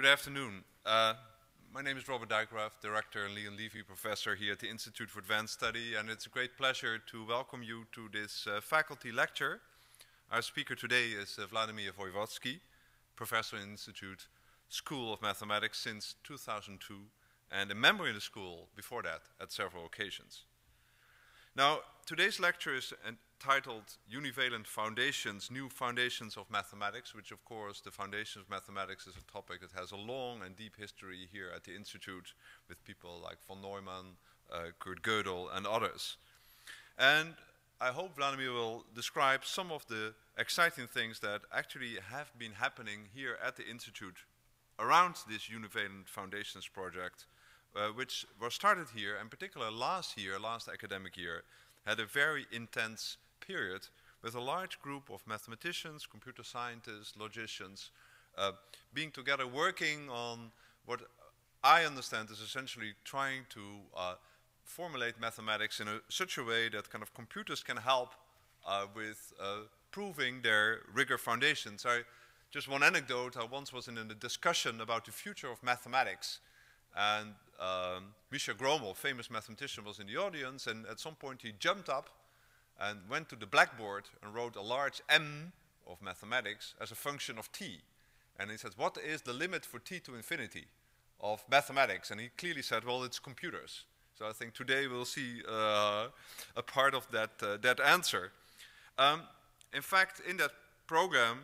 Good afternoon. My name is Robert Dijkgraaf, Director and Leon Levy Professor here at the Institute for Advanced Study, and it's a great pleasure to welcome you to this faculty lecture. Our speaker today is Vladimir Voevodsky, Professor in the Institute School of Mathematics since 2002, and a member in the school before that at several occasions. Now, today's lecture is entitled Univalent Foundations, New Foundations of Mathematics, which of course the foundations of mathematics is a topic that has a long and deep history here at the Institute with people like von Neumann, Kurt Gödel and others. And I hope Vladimir will describe some of the exciting things that actually have been happening here at the Institute around this Univalent Foundations project, which was started here, in particular last academic year, had a very intense period with a large group of mathematicians, computer scientists, logicians, being together working on what I understand is essentially trying to formulate mathematics in such a way that kind of computers can help with proving their rigor foundations. Just one anecdote, I once was in a discussion about the future of mathematics, and Misha Gromov, famous mathematician, was in the audience, and at some point he jumped up and went to the blackboard and wrote a large M of mathematics as a function of t. And he said, what is the limit for t to infinity of mathematics? And he clearly said, well, it's computers. So I think today we'll see a part of that answer. In fact, in that program,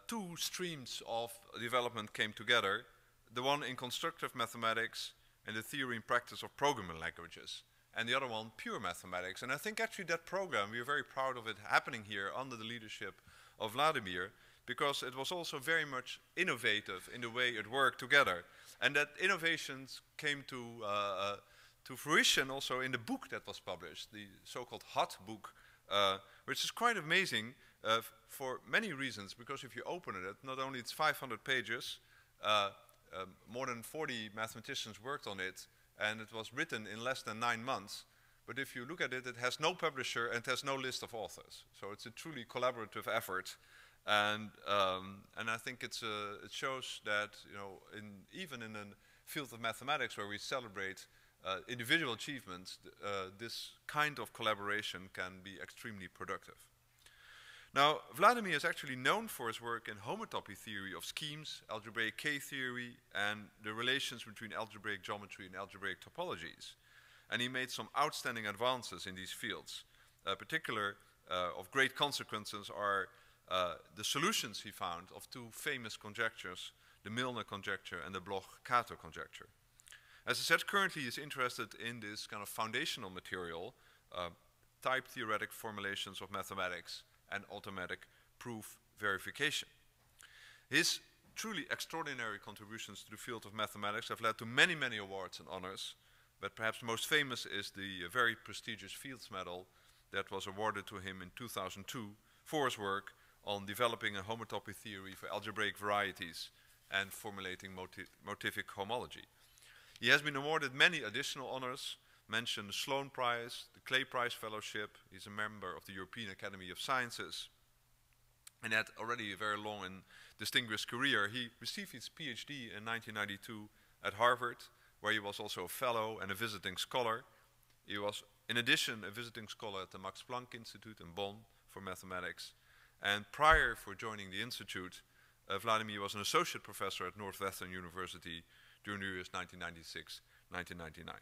two streams of development came together. The one in constructive mathematics and the theory and practice of programming languages, and the other one pure mathematics. And I think actually that program, we are very proud of it happening here under the leadership of Vladimir, because it was also very much innovative in the way it worked together. And that innovations came to fruition also in the book that was published, the so-called HOT book, which is quite amazing for many reasons, because if you open it, not only it's 500 pages, more than 40 mathematicians worked on it, and it was written in less than 9 months. But if you look at it, it has no publisher and it has no list of authors. So it's a truly collaborative effort. And I think it shows that, you know, even in a field of mathematics where we celebrate individual achievements, this kind of collaboration can be extremely productive. Now, Vladimir is actually known for his work in homotopy theory of schemes, algebraic K-theory, and the relations between algebraic geometry and algebraic topologies. And he made some outstanding advances in these fields. Particular of great consequences are the solutions he found of two famous conjectures, the Milnor conjecture and the Bloch-Kato conjecture. As I said, currently he is interested in this kind of foundational material, type theoretic formulations of mathematics, and automatic proof verification. His truly extraordinary contributions to the field of mathematics have led to many, many awards and honors, but perhaps most famous is the very prestigious Fields Medal that was awarded to him in 2002 for his work on developing a homotopy theory for algebraic varieties and formulating motivic homology. He has been awarded many additional honors, mention the Sloan Prize, the Clay Prize Fellowship. He's a member of the European Academy of Sciences, and had already a very long and distinguished career. He received his PhD in 1992 at Harvard, where he was also a fellow and a visiting scholar. He was, in addition, a visiting scholar at the Max Planck Institute in Bonn for mathematics. And prior for joining the institute, Vladimir was an associate professor at Northwestern University during the years 1996-1999.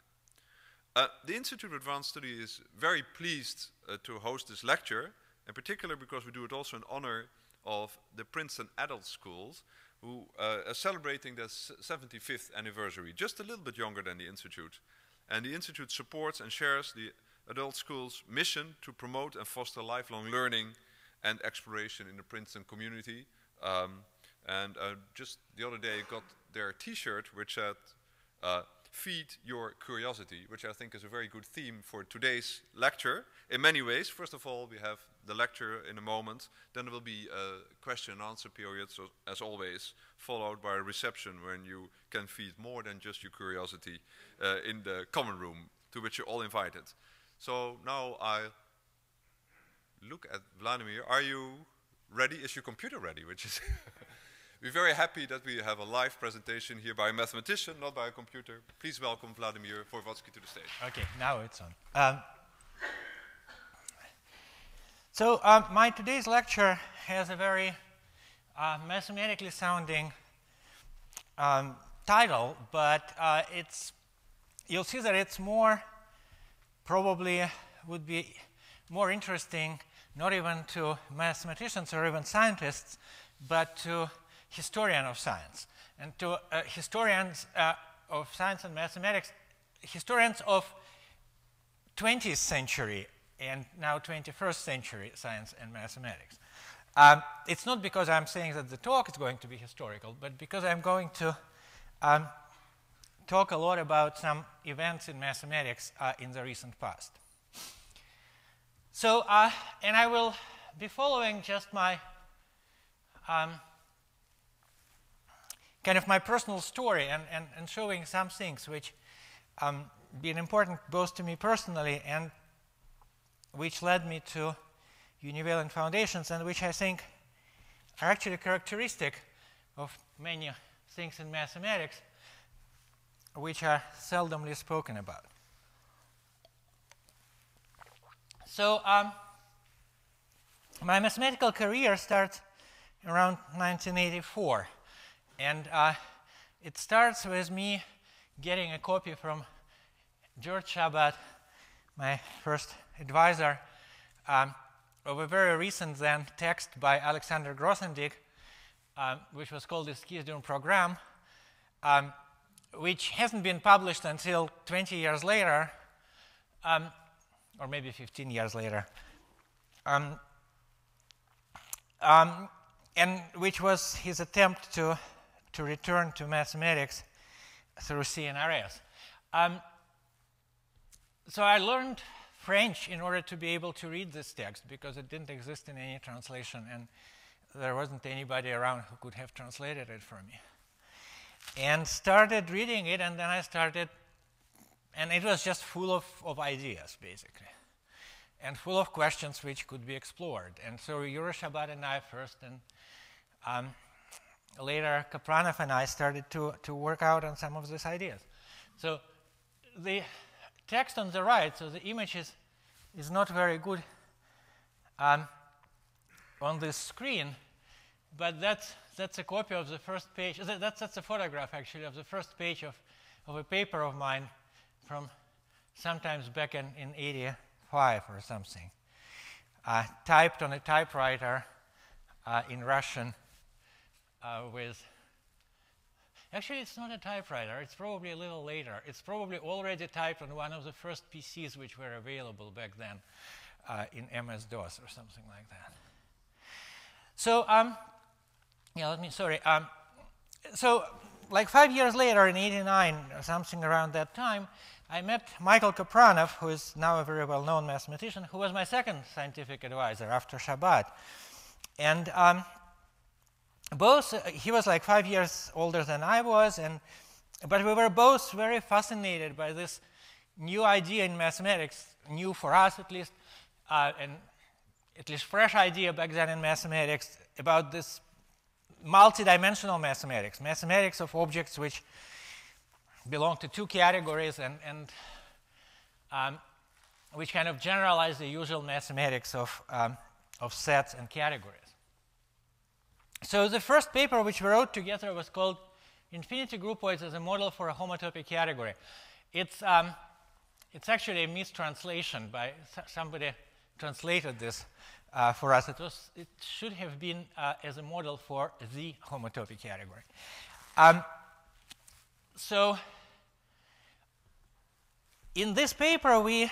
The Institute of Advanced Study is very pleased to host this lecture, in particular because we do it also in honor of the Princeton Adult School, who are celebrating their 75th anniversary, just a little bit younger than the Institute. And the Institute supports and shares the adult school's mission to promote and foster lifelong learning and exploration in the Princeton community. Just the other day got their t-shirt which said, feed your curiosity, which I think is a very good theme for today's lecture in many ways. First of all, we have the lecture in a moment, then there will be a question and answer period, so, as always, followed by a reception when you can feed more than just your curiosity in the common room, to which you're all invited. So now I look at Vladimir. Are you ready? Is your computer ready? Which is We're very happy that we have a live presentation here by a mathematician, not by a computer. Please welcome Vladimir Voevodsky to the stage. Okay, now it's on. My today's lecture has a very mathematically sounding title, but you'll see that it's probably would be more interesting not even to mathematicians or even scientists, but to historians of science, and to historians of science and mathematics, historians of 20th century and now 21st century science and mathematics. It's not because I'm saying that the talk is going to be historical, but because I'm going to talk a lot about some events in mathematics in the recent past. So, and I will be following just my kind of my personal story and showing some things which been important both to me personally and which led me to Univalent Foundations, and which I think are actually characteristic of many things in mathematics which are seldomly spoken about. So my mathematical career starts around 1984, and it starts with me getting a copy from George Shabbat, my first advisor, of a very recent then text by Alexander Grothendieck, which was called the Schizedurm program, which hasn't been published until 20 years later, or maybe 15 years later, and which was his attempt to return to mathematics through CNRS. So I learned French in order to be able to read this text, because it didn't exist in any translation, and there wasn't anybody around who could have translated it for me. And started reading it, and then I started, and it was just full of ideas, basically, and full of questions which could be explored. And so Yuri Shabbat and I first, and later Kapranov and I started to work out on some of these ideas. So the text on the right, so the image is not very good on this screen, but that's a copy of the first page. That's a photograph, actually, of the first page of a paper of mine from sometimes back in 85 or something, typed on a typewriter in Russian with... Actually, it's not a typewriter. It's probably a little later. It's probably already typed on one of the first PCs which were available back then in MS-DOS or something like that. So, so like 5 years later, in 89 or something around that time, I met Michael Kapranov, who is now a very well-known mathematician, who was my second scientific advisor after Shabbat. And he was like 5 years older than I was, but we were both very fascinated by this new idea in mathematics, new for us at least, and at least fresh idea back then in mathematics about this multidimensional mathematics, mathematics of objects which belong to two categories and which kind of generalize the usual mathematics of sets and categories. So the first paper which we wrote together was called Infinity Groupoids as a Model for a Homotopy Category. It's actually a mistranslation by somebody translated this for us. It should have been as a model for the homotopy category. So in this paper, we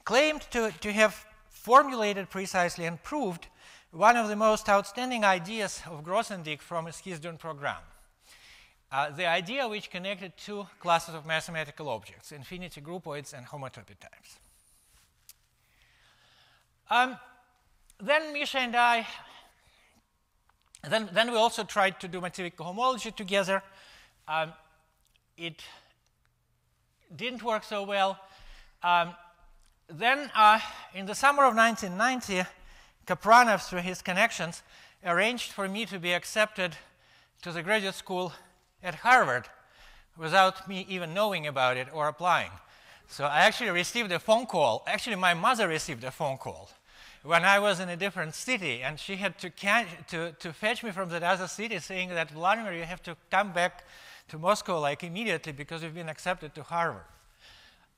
claimed to have formulated precisely and proved one of the most outstanding ideas of Grothendieck from a Schizedurm program. The idea which connected two classes of mathematical objects, infinity groupoids and homotopy types. Then Misha and I, then we also tried to do mathematical homology together. It didn't work so well. Then in the summer of 1990, Kapranov, through his connections, arranged for me to be accepted to the graduate school at Harvard without me even knowing about it or applying. So I actually received a phone call. Actually, my mother received a phone call when I was in a different city, and she had to fetch me from that other city, saying that, Vladimir, you have to come back to Moscow like immediately because you've been accepted to Harvard.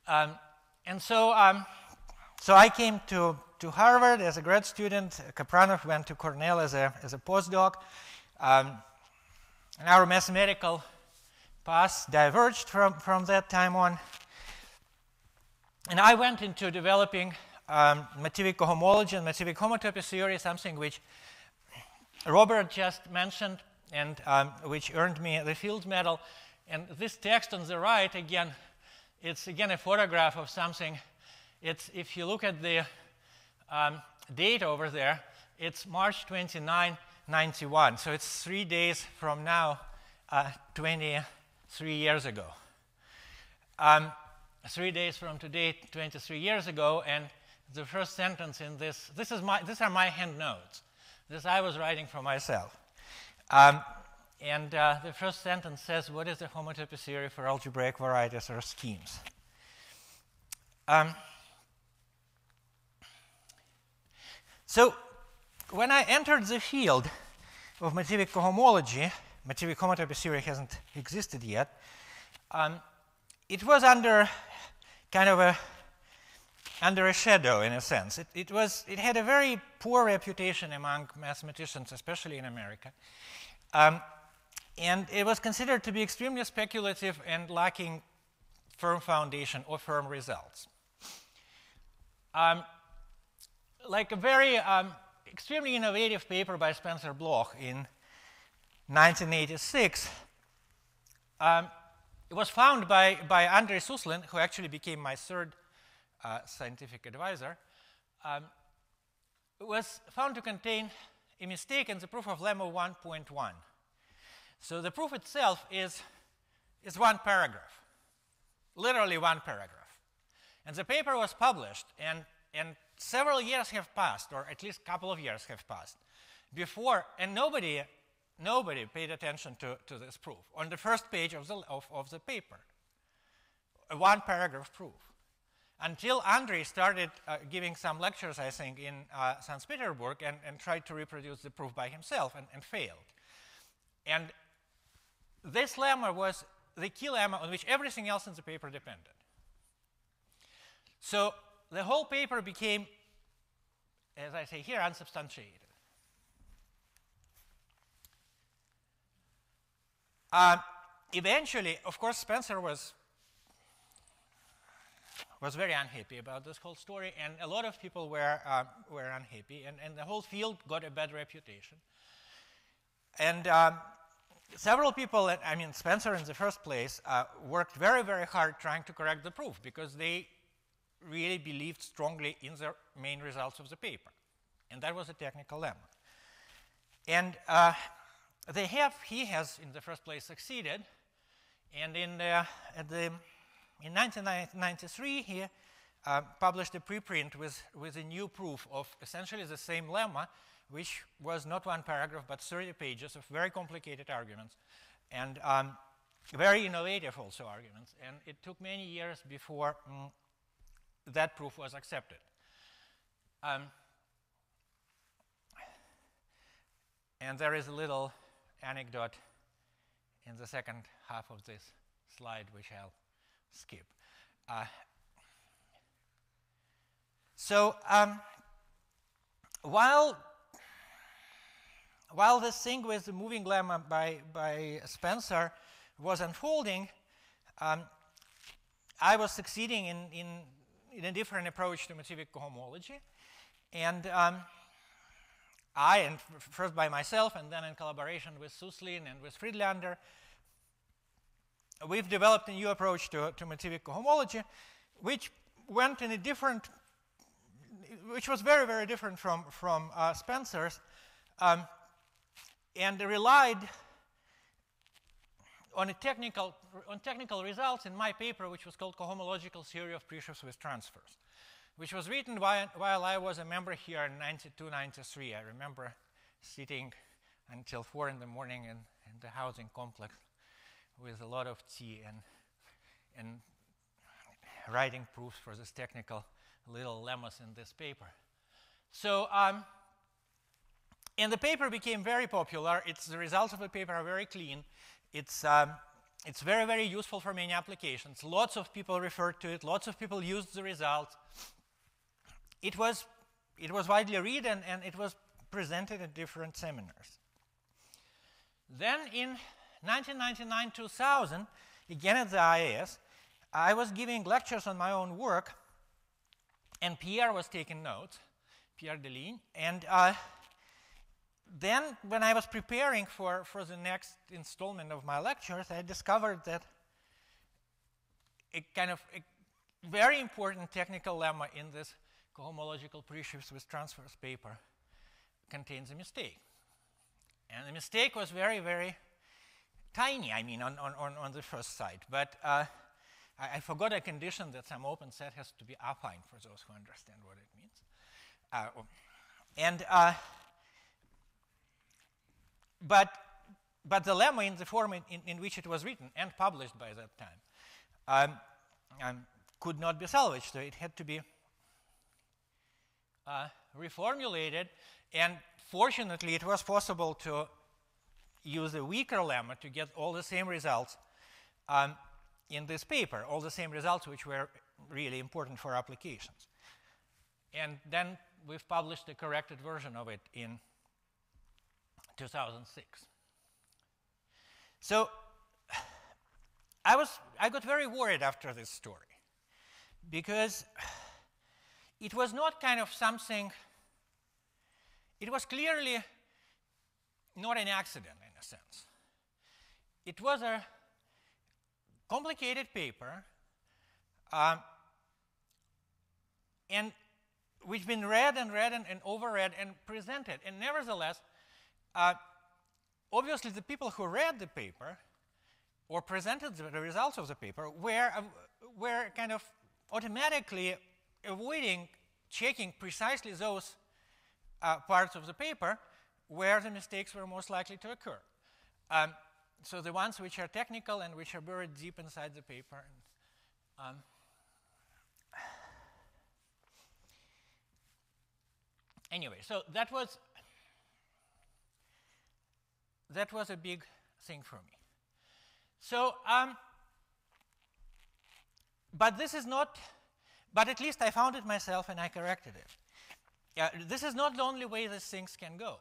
And so I came to Harvard as a grad student. Kapranov went to Cornell as a postdoc. And our mathematical paths diverged from that time on. And I went into developing Mathematic cohomology and Mathematic homotopy theory, something which Robert just mentioned and which earned me the Fields Medal. And this text on the right, again, it's again a photograph of something. It's, if you look at the date over there, it's March 29, 91. So it's 3 days from now, 23 years ago. 3 days from today, 23 years ago, and the first sentence in this, these are my hand notes. This I was writing for myself. And the first sentence says, what is the homotopy theory for algebraic varieties or schemes? So when I entered the field of mathematic cohomology, mathematic homotopy theory hasn't existed yet, it was under kind of under a shadow, in a sense. It had a very poor reputation among mathematicians, especially in America. And it was considered to be extremely speculative and lacking firm foundation or firm results. Like a very extremely innovative paper by Spencer Bloch in 1986, it was found by Andrei Suslin, who actually became my third scientific advisor. It was found to contain a mistake in the proof of lemma 1.1. So the proof itself is one paragraph, literally one paragraph. And the paper was published, and several years have passed, or at least a couple of years have passed, before, and nobody paid attention to this proof on the first page of the paper, a one paragraph proof. Until Andrei started giving some lectures, I think, in St. Petersburg and tried to reproduce the proof by himself and failed. And this lemma was the key lemma on which everything else in the paper depended. So the whole paper became, as I say here, unsubstantiated. Eventually, of course, Spencer was very unhappy about this whole story, and a lot of people were unhappy, and the whole field got a bad reputation. And several people, I mean, Spencer in the first place, worked very, very hard trying to correct the proof because they really believed strongly in the main results of the paper. And that was a technical lemma. And he has, in the first place, succeeded. And in 1993, he published a preprint with a new proof of essentially the same lemma, which was not one paragraph, but 30 pages of very complicated arguments, and very innovative also arguments. And it took many years before that proof was accepted. And there is a little anecdote in the second half of this slide, which I'll skip. So while this thing with the moving lemma by Spencer was unfolding, I was succeeding in a different approach to mathematic cohomology. And and first by myself and then in collaboration with Suslin and with Friedlander, we've developed a new approach to mathematic cohomology, which went in a different, which was very, very different from Spencer's, and relied on technical results in my paper, which was called Cohomological Theory of Pressures with Transfers. which was written while I was a member here in 92, 93. I remember sitting until 4 in the morning in the housing complex with a lot of tea and writing proofs for this technical little lemmas in this paper. So, and the paper became very popular. The results of the paper are very clean. It's very, very useful for many applications. Lots of people referred to it. Lots of people used the results. It was widely read, and it was presented at different seminars. Then in 1999-2000, again at the IAS, I was giving lectures on my own work, and Pierre was taking notes, Pierre Deligne. And then when I was preparing for the next installment of my lectures, I discovered that a very important technical lemma in this cohomological preshifts with transfers paper contains a mistake. And the mistake was very, very tiny, I mean, on the first sight. But I forgot a condition that some open set has to be affine, for those who understand what it means. But the lemma in the form in which it was written and published by that time could not be salvaged, so it had to be reformulated. And fortunately, it was possible to use a weaker lemma to get all the same results in this paper, all the same results which were really important for applications. And then we've published a corrected version of it in 2006. So I got very worried after this story, because it was not something, it was clearly not an accident in a sense. It was a complicated paper, and which been read and overread and presented. And nevertheless, obviously the people who read the paper or presented the results of the paper were automatically avoiding checking precisely those parts of the paper where the mistakes were most likely to occur. So the ones which are technical and which are buried deep inside the paper. Anyway, so that was a big thing for me. So, but this is not, but at least I found it myself and I corrected it. This is not the only way these things can go.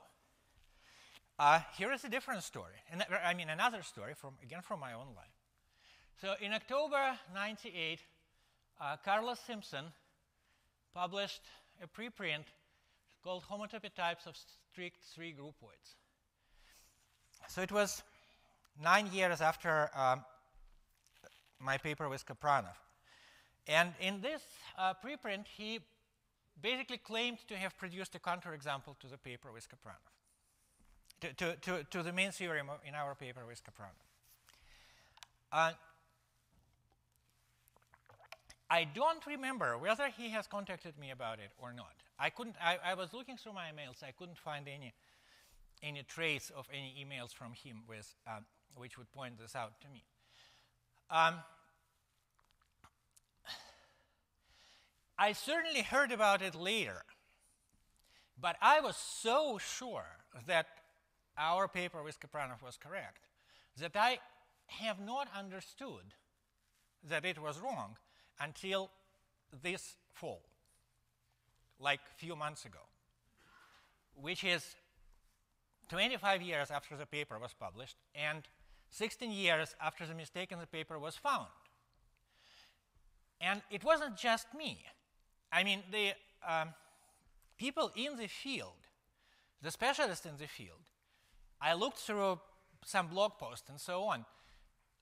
Here is a different story, I mean another story again from my own life. So in October '98, Carlos Simpson published a preprint called Homotopy Types of Strict 3 Groupoids. So it was 9 years after my paper with Kapranov. And in this preprint, he basically claimed to have produced a counterexample to the paper with Kapranov, to the main theorem in our paper with Kapranov. I don't remember whether he has contacted me about it or not. I was looking through my emails. I couldn't find any trace of any emails from him which would point this out to me. I certainly heard about it later, but I was so sure that our paper with Kapranov was correct that I have not understood that it was wrong until this fall, like a few months ago, which is 25 years after the paper was published and 16 years after the mistake in the paper was found. And it wasn't just me. I mean, the people in the field, the specialists in the field, I looked through some blog posts and so on.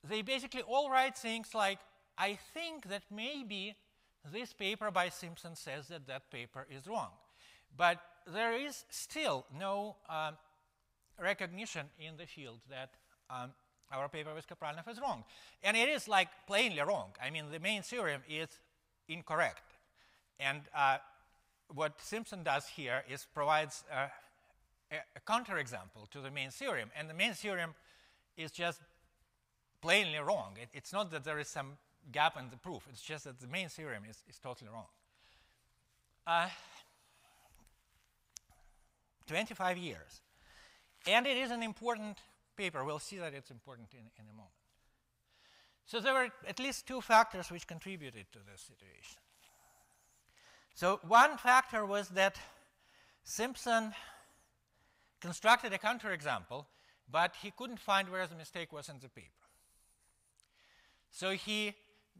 They basically all write things like, I think that maybe this paper by Simpson says that that paper is wrong. But there is still no recognition in the field that our paper with Kapranov is wrong. And it is like plainly wrong. I mean, the main theorem is incorrect. And what Simpson does here is provides a counterexample to the main theorem. And the main theorem is just plainly wrong. It's not that there is some gap in the proof. It's just that the main theorem is totally wrong. 25 years. And it is an important paper. We'll see that it's important in a moment. So there were at least two factors which contributed to this situation. So one factor was that Simpson constructed a counterexample, but he couldn't find where the mistake was in the paper. So he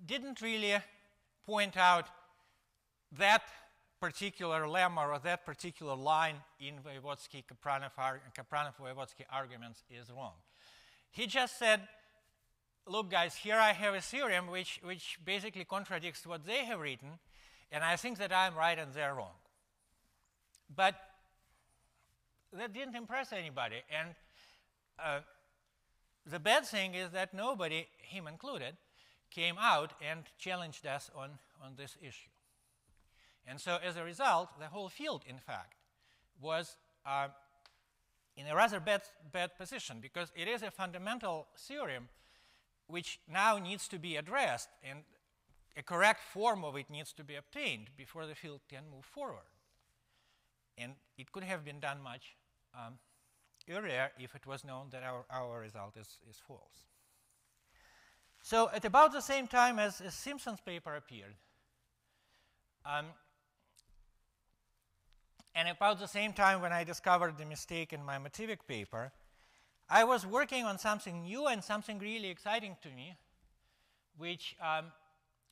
didn't really point out that particular lemma or that particular line in Kapranoff-Voevodsky arguments is wrong. He just said, look, guys, here I have a theorem which basically contradicts what they have written, and I think that I'm right and they're wrong. But that didn't impress anybody. And the bad thing is that nobody, him included, came out and challenged us on this issue. And so as a result, the whole field, in fact, was in a rather bad position, because it is a fundamental theorem which now needs to be addressed, and a correct form of it needs to be obtained before the field can move forward. And it could have been done much earlier if it was known that our result is false. So at about the same time as Simpson's paper appeared, and about the same time when I discovered the mistake in my Mativik paper, I was working on something new and something really exciting to me, which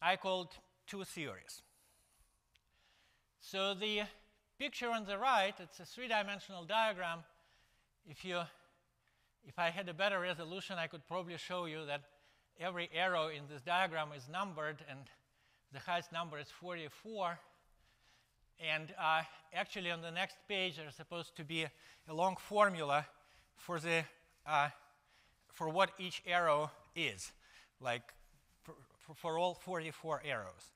I called two theories. So the picture on the right, it's a three-dimensional diagram. If I had a better resolution, I could probably show you that every arrow in this diagram is numbered, and the highest number is 44. And actually, on the next page, there's supposed to be a long formula for what each arrow is, like for all 44 arrows.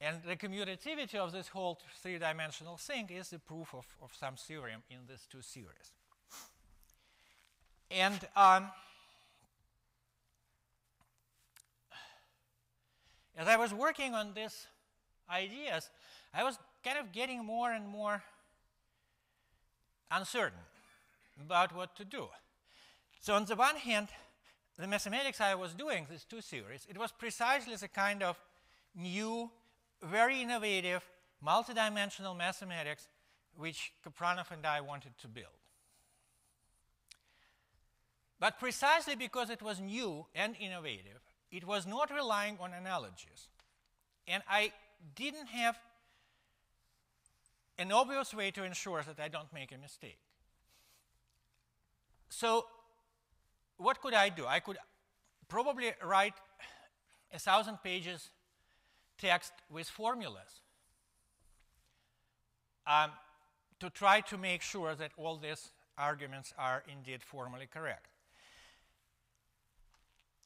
And the commutativity of this whole three-dimensional thing is the proof of some theorem in these two series. And as I was working on these ideas, I was kind of getting more and more uncertain about what to do. So on the one hand, the mathematics I was doing, these two theories, it was precisely the kind of new, very innovative, multidimensional mathematics which Kapranoff and I wanted to build. But precisely because it was new and innovative, it was not relying on analogies. And I didn't have an obvious way to ensure that I don't make a mistake. So what could I do? I could probably write 1,000 pages text with formulas to try to make sure that all these arguments are indeed formally correct.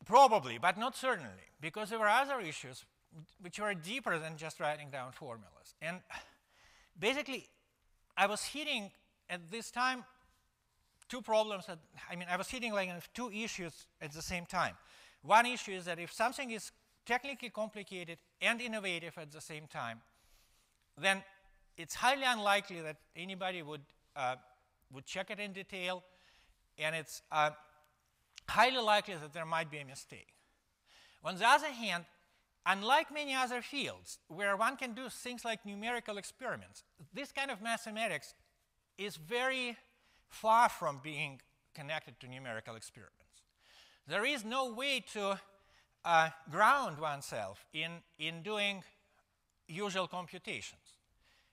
Probably, but not certainly, because there were other issues which were deeper than just writing down formulas. And basically, I was hitting at this time two problems. I was hitting like two issues at the same time. One issue is that if something is technically complicated and innovative at the same time, then it's highly unlikely that anybody would check it in detail, and it's highly likely that there might be a mistake. On the other hand, unlike many other fields where one can do things like numerical experiments, this kind of mathematics is very far from being connected to numerical experiments. There is no way to ground oneself in doing usual computations.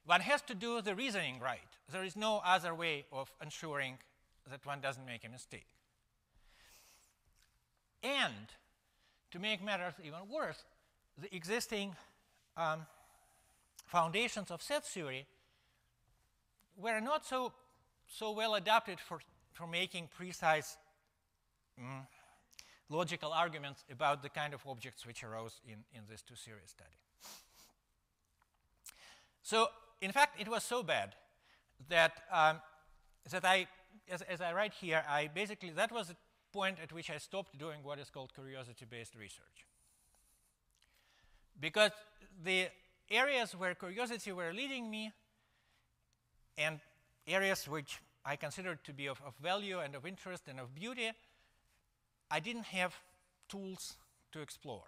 One has to do the reasoning right. There is no other way of ensuring that one doesn't make a mistake. And to make matters even worse, the existing foundations of set theory were not so well adapted for making precise logical arguments about the kind of objects which arose in this two-series study. So, in fact, it was so bad that, as I write here, that was the point at which I stopped doing what is called curiosity-based research. Because the areas where curiosity were leading me and areas which I considered to be of value and of interest and of beauty, I didn't have tools to explore.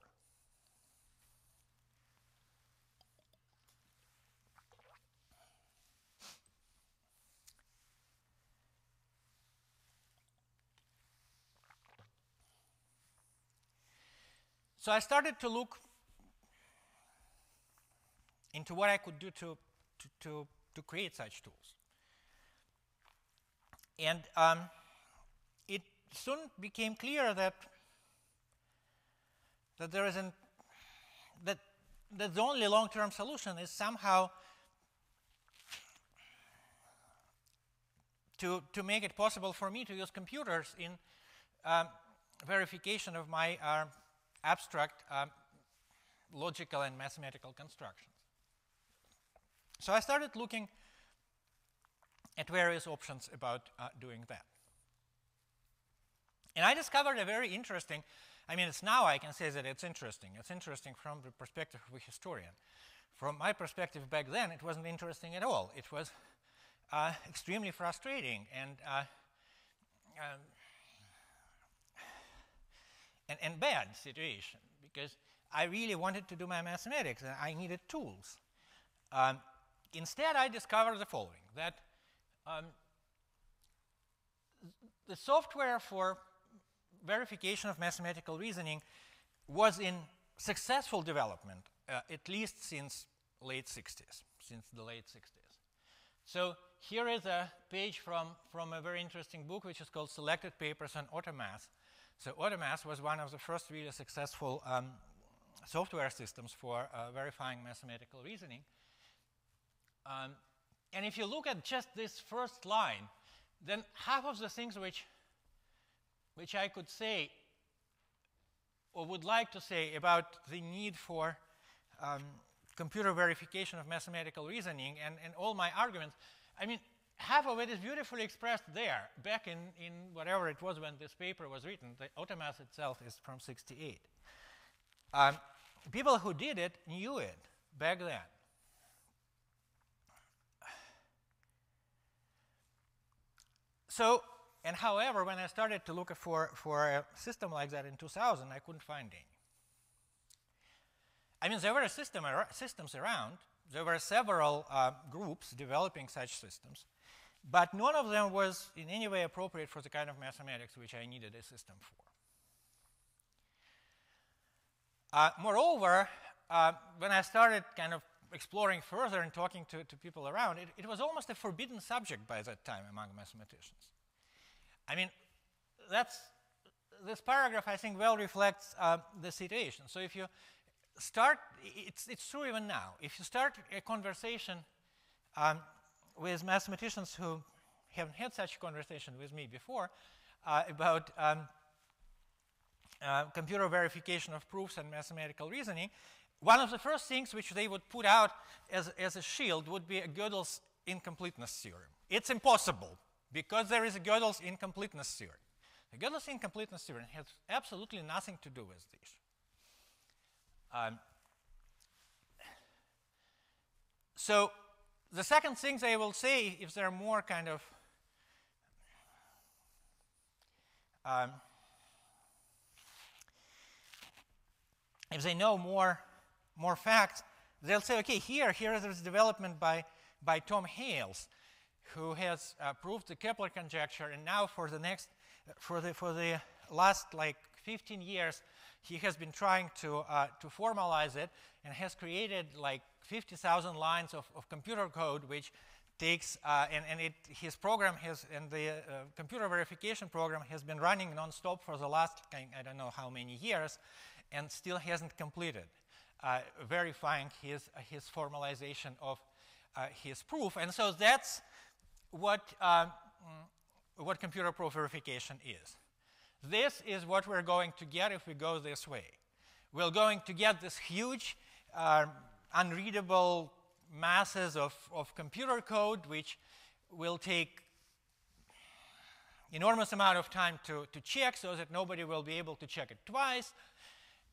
So I started to look into what I could do to create such tools. And it soon became clear that there is that the only long-term solution is somehow to make it possible for me to use computers in verification of my abstract logical and mathematical constructions. So I started looking at various options about doing that. And I discovered a very interesting, I mean, it's now I can say that it's interesting. It's interesting from the perspective of a historian. From my perspective back then, it wasn't interesting at all. It was extremely frustrating and bad situation, because I really wanted to do my mathematics and I needed tools. Instead, I discovered the following, that the software for verification of mathematical reasoning was in successful development, at least since the late 60s. So here is a page from a very interesting book, which is called Selected Papers on Automath. So Automath was one of the first really successful software systems for verifying mathematical reasoning. And if you look at just this first line, then half of the things which I could say or would like to say about the need for computer verification of mathematical reasoning and all my arguments, I mean, half of it is beautifully expressed there, back in whatever it was when this paper was written. The Automath itself is from '68. People who did it knew it back then. So, and however, when I started to look for a system like that in 2000, I couldn't find any. I mean, there were systems around. There were several groups developing such systems, but none of them was in any way appropriate for the kind of mathematics which I needed a system for. Moreover, when I started kind of exploring further and talking to people around, it was almost a forbidden subject by that time among mathematicians. I mean, this paragraph, I think, well reflects the situation. So if you start, it's true even now, if you start a conversation with mathematicians who haven't had such a conversation with me before about computer verification of proofs and mathematical reasoning, one of the first things which they would put out as a shield would be a Gödel's incompleteness theorem. It's impossible, because there is a Gödel's incompleteness theorem. The Gödel's incompleteness theorem has absolutely nothing to do with this. So the second thing they will say, if there are more kind of if they know more facts, they'll say, okay, here is this development by Tom Hales, who has proved the Kepler conjecture, and now for the last like 15 years, he has been trying to formalize it and has created like 50,000 lines of computer code, which takes his program has, and the computer verification program has been running nonstop for the last I don't know how many years, and still hasn't completed verifying his formalization of his proof. And so that's what computer proof verification is. This is what we're going to get if we go this way. We're going to get this huge, unreadable masses of computer code, which will take enormous amount of time to check, so that nobody will be able to check it twice.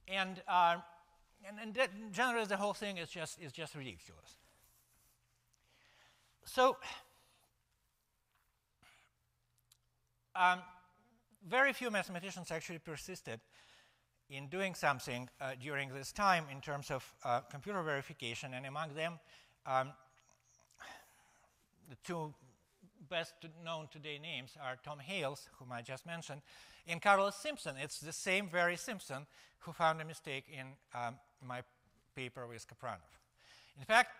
And that, generally, the whole thing is just ridiculous. So very few mathematicians actually persisted in doing something during this time in terms of computer verification, and among them, the two best known today names are Tom Hales, whom I just mentioned, and Carlos Simpson. It's the same very Simpson who found a mistake in my paper with Kapranov. In fact,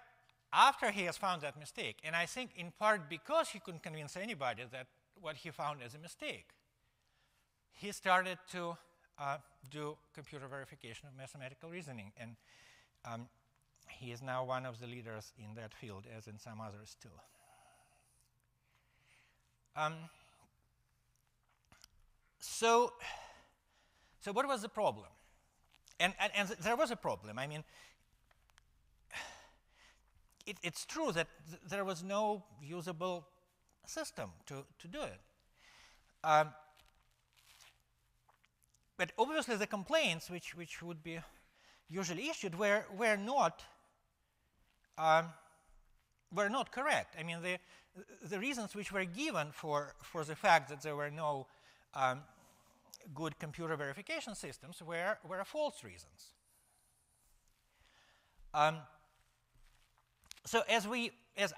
after he has found that mistake, and I think in part because he couldn't convince anybody that what he found is a mistake, he started to do computer verification of mathematical reasoning, and he is now one of the leaders in that field, as in some others too. So what was the problem? And there was a problem. I mean, it's true that there was no usable system to do it. But obviously, the complaints which would be usually issued were not correct. I mean, the reasons which were given for the fact that there were no good computer verification systems were false reasons. So as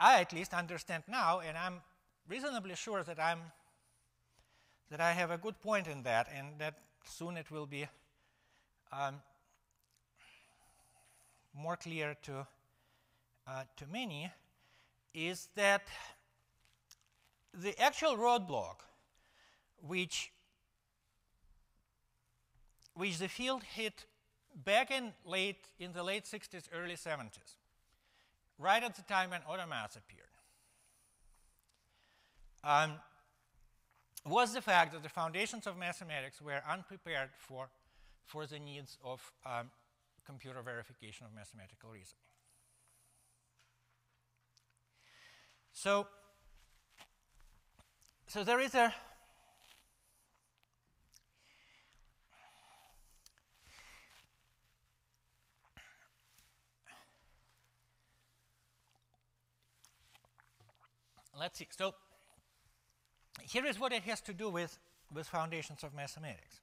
I at least understand now, and I'm reasonably sure that I have a good point in that, and that soon it will be more clear to many, is that the actual roadblock which the field hit back in the late 60s, early 70s, right at the time when automaths appeared, was the fact that the foundations of mathematics were unprepared for the needs of computer verification of mathematical reasoning. So there is a let's see. So here is what it has to do with foundations of mathematics.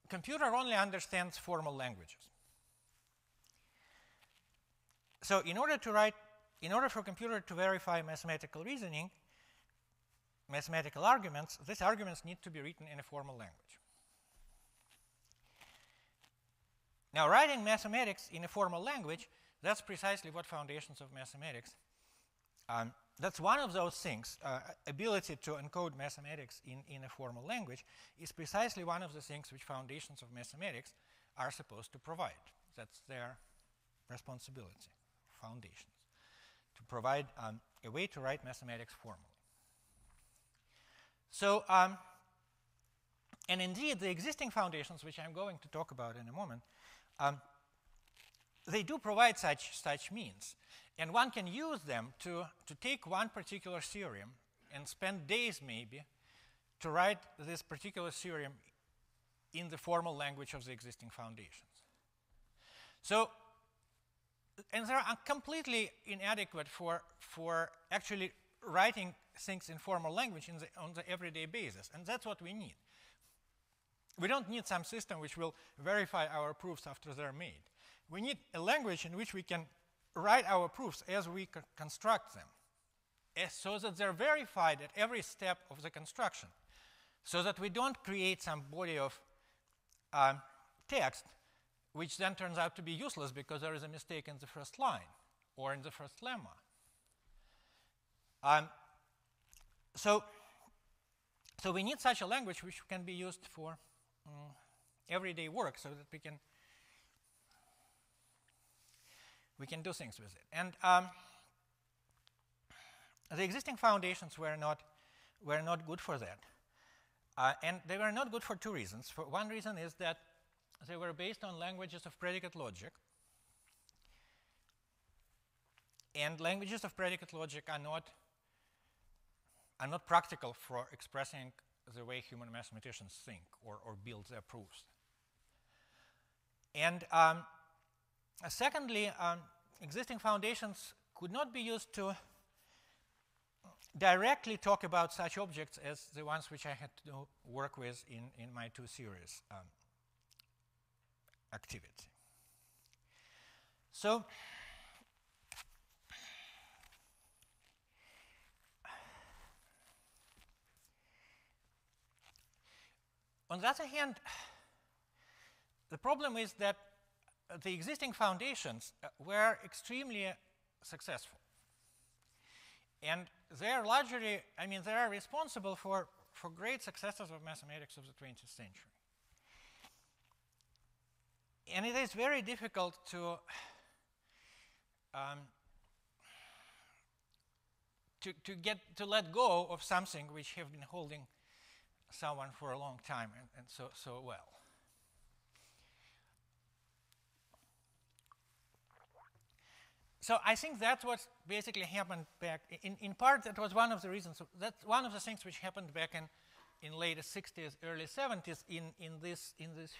Computer only understands formal languages. So in order for a computer to verify mathematical reasoning, mathematical arguments, these arguments need to be written in a formal language. Now, writing mathematics in a formal language, that's precisely what foundations of mathematics, that's one of those things. Ability to encode mathematics in a formal language is precisely one of the things which foundations of mathematics are supposed to provide. That's their responsibility, foundations, to provide a way to write mathematics formally. So, and indeed, the existing foundations, which I'm going to talk about in a moment, they do provide such means. And one can use them to take one particular theorem and spend days, maybe, to write this particular theorem in the formal language of the existing foundations. So, and they are completely inadequate for actually writing things in formal language on the everyday basis. And that's what we need. We don't need some system which will verify our proofs after they're made. We need a language in which we can write our proofs as we construct them, so that they're verified at every step of the construction, so that we don't create some body of text which then turns out to be useless because there is a mistake in the first line or in the first lemma. So we need such a language which can be used for everyday work, so that we can do things with it. And the existing foundations were not good for that. And they were not good for two reasons. One reason is that they were based on languages of predicate logic. And languages of predicate logic are not practical for expressing the way human mathematicians think or build their proofs. And secondly, existing foundations could not be used to directly talk about such objects as the ones which I had to work with in my 2 series activity. So on the other hand, the problem is that the existing foundations were extremely successful. And they are largely, I mean, they are responsible for great successes of mathematics of the 20th century. And it is very difficult to let go of something which have been holding someone for a long time and so well. So I think that's what basically happened back. In part, that was one of the reasons. That's one of the things which happened back in late 60s, early 70s in this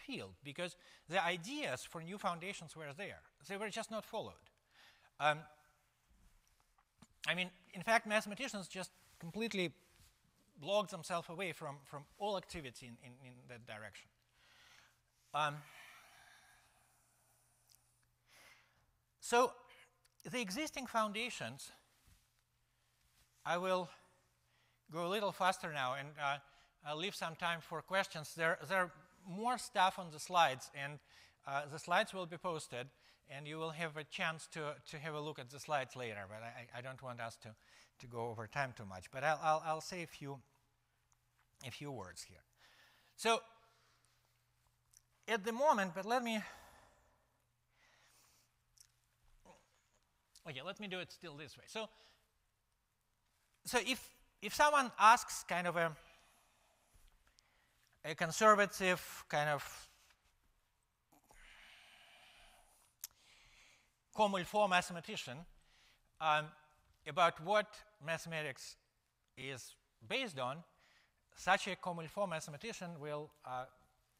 field, because the ideas for new foundations were there. They were just not followed. I mean, in fact, mathematicians just completely blocked themselves away from all activity in that direction. So the existing foundations, I will go a little faster now, and I'll leave some time for questions. There are more stuff on the slides, and the slides will be posted, and you will have a chance to have a look at the slides later, but I don't want us to go over time too much. But I'll say a few words here. So at the moment, but let me do it still this way. So if someone asks kind of a conservative kind of comme il faut mathematician about what mathematics is based on, such a comme il faut mathematician will,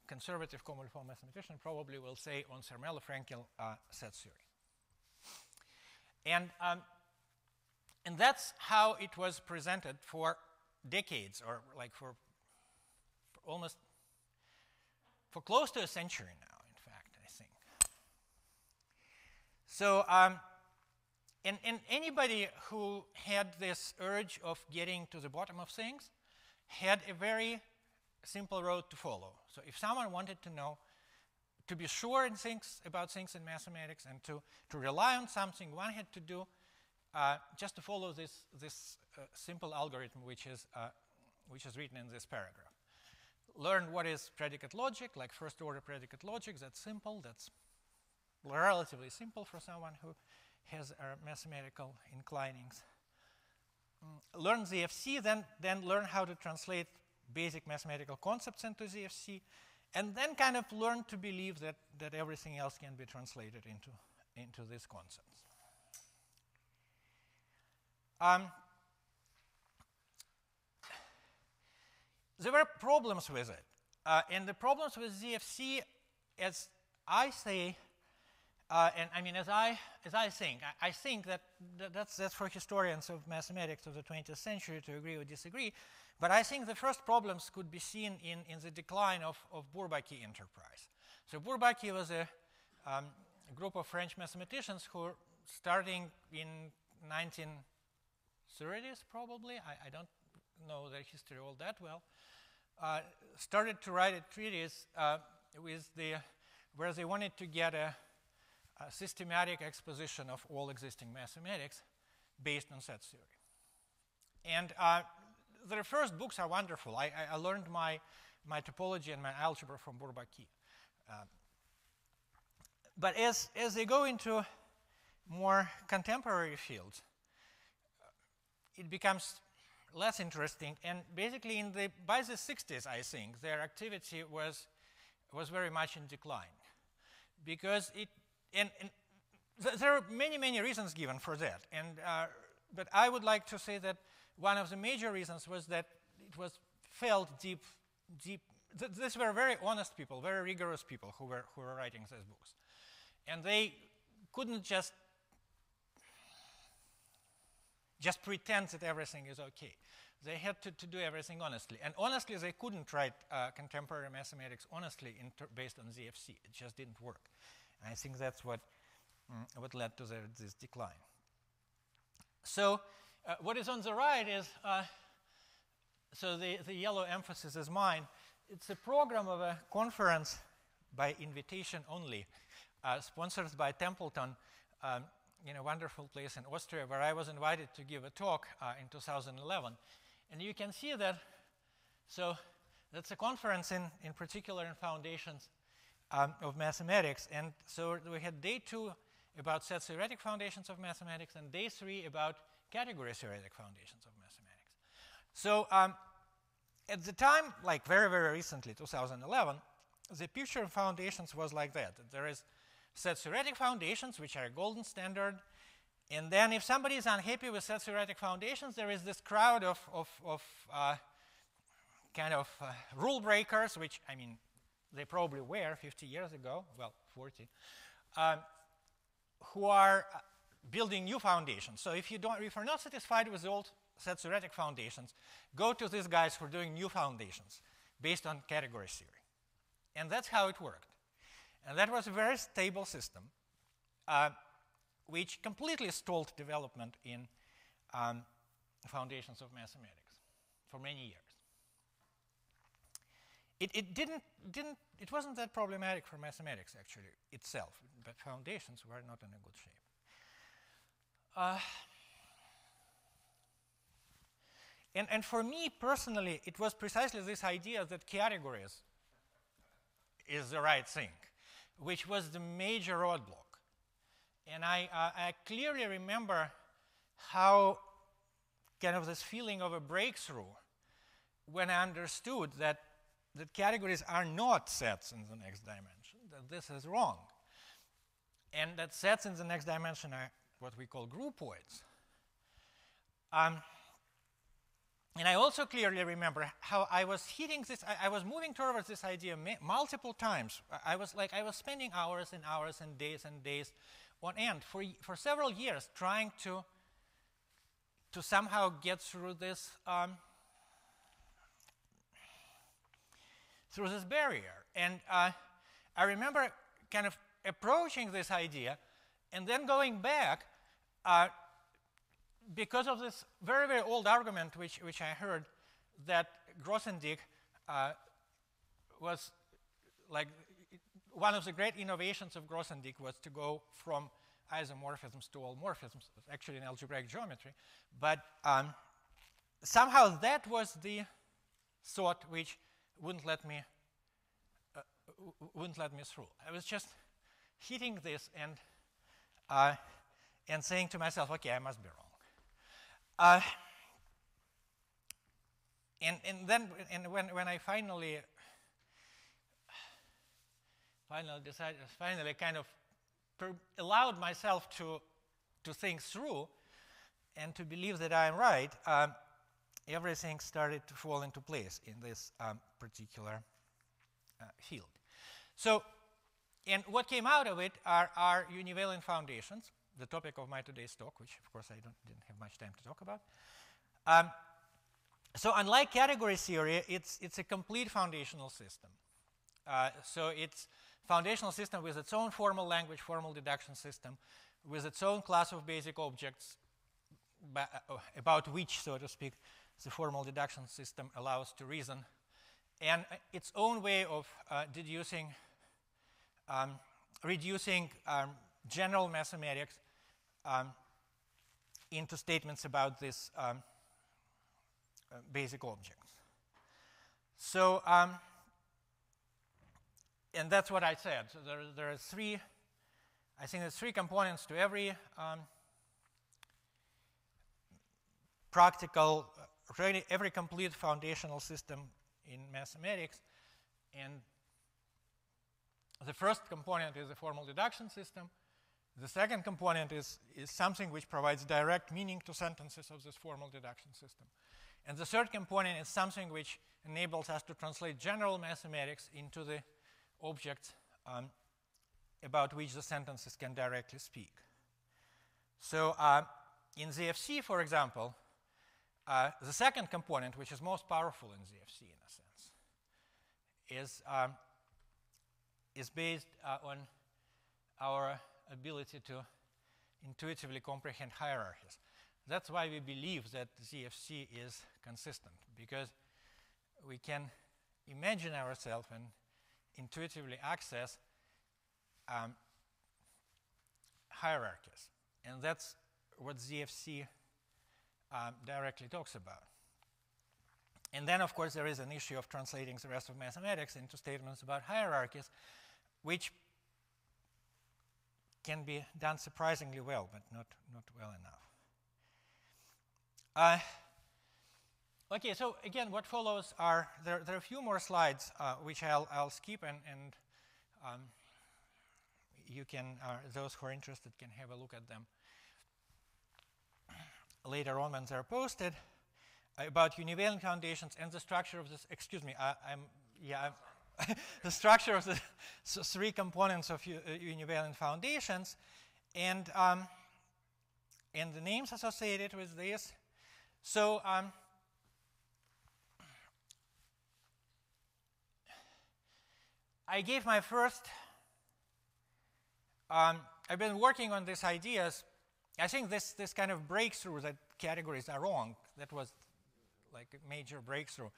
conservative comme il faut mathematician probably will say on Zermelo-Frankel set theory. And that's how it was presented for decades, or like for close to a century now, in fact, I think. So, and anybody who had this urge of getting to the bottom of things had a very simple road to follow. So if someone wanted to know, to be sure about things in mathematics and to rely on something, one had to do just to follow this simple algorithm which is written in this paragraph. Learn what is predicate logic, like first order predicate logic. That's simple. That's relatively simple for someone who has mathematical inclinings. Learn ZFC, then learn how to translate basic mathematical concepts into ZFC, and then kind of learn to believe that everything else can be translated into these concepts. There were problems with it, and the problems with ZFC, as I say, and I mean as I think, I think that's for historians of mathematics of the 20th century to agree or disagree. But I think the first problems could be seen in the decline of Bourbaki enterprise. So Bourbaki was a group of French mathematicians who, starting in 1930s probably, I don't know their history all that well, started to write a treatise where they wanted to get a systematic exposition of all existing mathematics based on set theory. And their first books are wonderful. I learned my topology and my algebra from Bourbaki. But as they go into more contemporary fields, it becomes less interesting. And basically, by the 60s, I think, their activity was was very much in decline. Because there are many, many reasons given for that. But I would like to say that one of the major reasons was that it was felt deep. These were very honest people, very rigorous people who were writing these books. And they couldn't just pretend that everything is okay. They had to do everything honestly. And honestly, they couldn't write contemporary mathematics honestly based on ZFC. It just didn't work. And I think that's what led to this decline. So what is on the right is, so the yellow emphasis is mine. It's a program of a conference by invitation only, sponsored by Templeton, in a wonderful place in Austria, where I was invited to give a talk in 2011. And you can see that, so that's a conference in particular in foundations of mathematics. And so we had day 2 about set theoretic foundations of mathematics and day 3 about category theoretic foundations of mathematics. So at the time, like very, very recently, 2011, the picture of foundations was like that. There is set theoretic foundations, which are a golden standard. And then if somebody is unhappy with set theoretic foundations, there is this crowd of rule breakers, which, I mean, they probably were 50 years ago, well, 40, who are building new foundations. So if you're not satisfied with the old set theoretic foundations, go to these guys who are doing new foundations based on category theory. And that's how it worked. And that was a very stable system, which completely stalled development in foundations of mathematics for many years. It wasn't that problematic for mathematics actually itself, but foundations were not in a good shape. And for me personally, it was precisely this idea that categories is the right thing, which was the major roadblock. And I clearly remember how kind of this feeling of a breakthrough when I understood that categories are not sets in the next dimension, that this is wrong. And that sets in the next dimension are what we call groupoids. And I also clearly remember how I was hitting this, I was moving towards this idea multiple times. I was spending hours and hours and days on end for several years trying to somehow get through this barrier. And I remember kind of approaching this idea and then going back because of this very, very old argument which I heard that Grothendieck was like one of the great innovations of Grothendieck was to go from isomorphisms to allmorphisms, actually in algebraic geometry. But somehow that was the thought which wouldn't let me through. I was just hitting this and saying to myself, okay, I must be wrong. And then when I finally kind of allowed myself to think through and to believe that I'm right, everything started to fall into place in this particular field. So, and what came out of it are univalent foundations, the topic of my today's talk, which of course I didn't have much time to talk about. So unlike category theory, it's a complete foundational system. So it's foundational system with its own formal language, formal deduction system, with its own class of basic objects, about which, so to speak, the formal deduction system allows to reason, and its own way of reducing general mathematics into statements about these basic objects. So, and that's what I said. So there are three, I think there's three components to every practical, really every complete foundational system in mathematics. And the first component is a formal deduction system. The second component is something which provides direct meaning to sentences of this formal deduction system. And the third component is something which enables us to translate general mathematics into the objects about which the sentences can directly speak. So in ZFC, for example, the second component, which is most powerful in ZFC in a sense, is based on our ability to intuitively comprehend hierarchies. That's why we believe that ZFC is consistent, because we can imagine ourselves and intuitively access hierarchies. And that's what ZFC directly talks about. And then, of course, there is an issue of translating the rest of mathematics into statements about hierarchies, which can be done surprisingly well, but not well enough. Okay, so again, what follows are, there are a few more slides which I'll skip, and you can, those who are interested can have a look at them later on when they're posted, about Univalent Foundations and the structure of this, excuse me, the structure of the three components of Univalent Foundations, and the names associated with this. So I gave my first, I've been working on these ideas. I think this kind of breakthrough that categories are wrong, that was like a major breakthrough,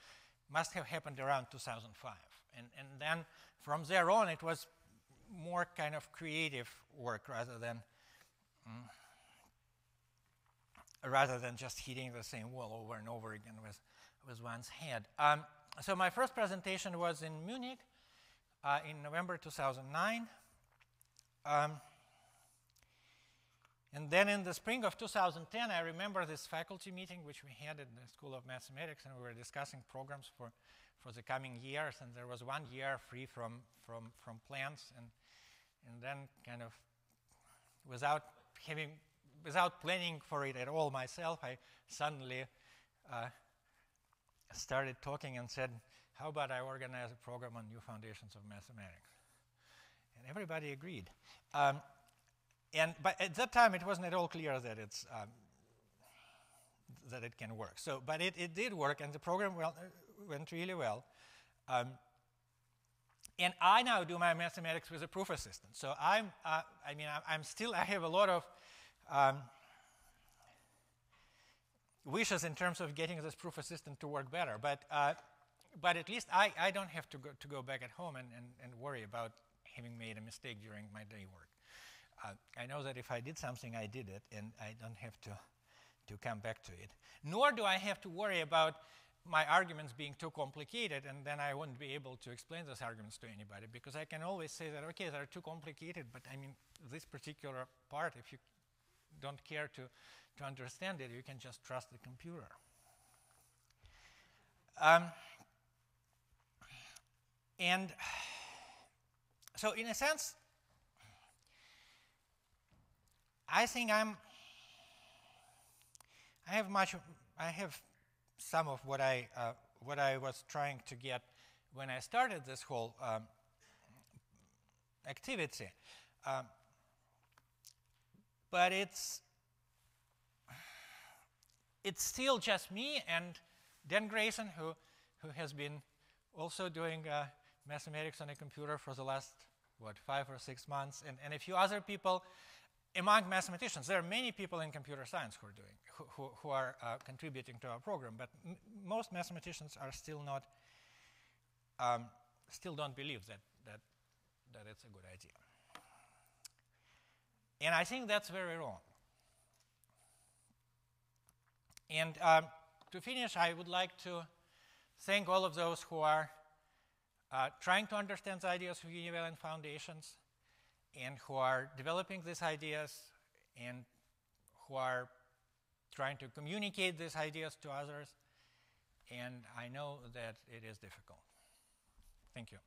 must have happened around 2005. And then from there on, it was more kind of creative work rather than just hitting the same wall over and over again with one's head. So my first presentation was in Munich in November 2009. And then in the spring of 2010, I remember this faculty meeting which we had at the School of Mathematics, and we were discussing programs for the coming years, and there was 1 year free from plans, and then kind of without planning for it at all myself, I suddenly started talking and said, how about I organize a program on new foundations of mathematics? And everybody agreed. But at that time, it wasn't at all clear that it's that it can work. So, but it did work, and the program went really well. And I now do my mathematics with a proof assistant. So I have a lot of wishes in terms of getting this proof assistant to work better. But at least I don't have to go back at home and worry about having made a mistake during my day work. I know that if I did something, I did it, and I don't have to come back to it. Nor do I have to worry about my arguments being too complicated, and then I wouldn't be able to explain those arguments to anybody, because I can always say that, okay, they're too complicated, but I mean, this particular part, if you don't care to understand it, you can just trust the computer. And so in a sense, I think I have some of what I was trying to get when I started this whole activity, but it's still just me and Dan Grayson, who has been also doing mathematics on a computer for the last 5 or 6 months, and a few other people. Among mathematicians, there are many people in computer science who are contributing to our program, but most mathematicians are still not, still don't believe that it's a good idea. And I think that's very wrong. And to finish, I would like to thank all of those who are trying to understand the ideas of Univalent Foundations, and who are developing these ideas, and who are trying to communicate these ideas to others. And I know that it is difficult. Thank you.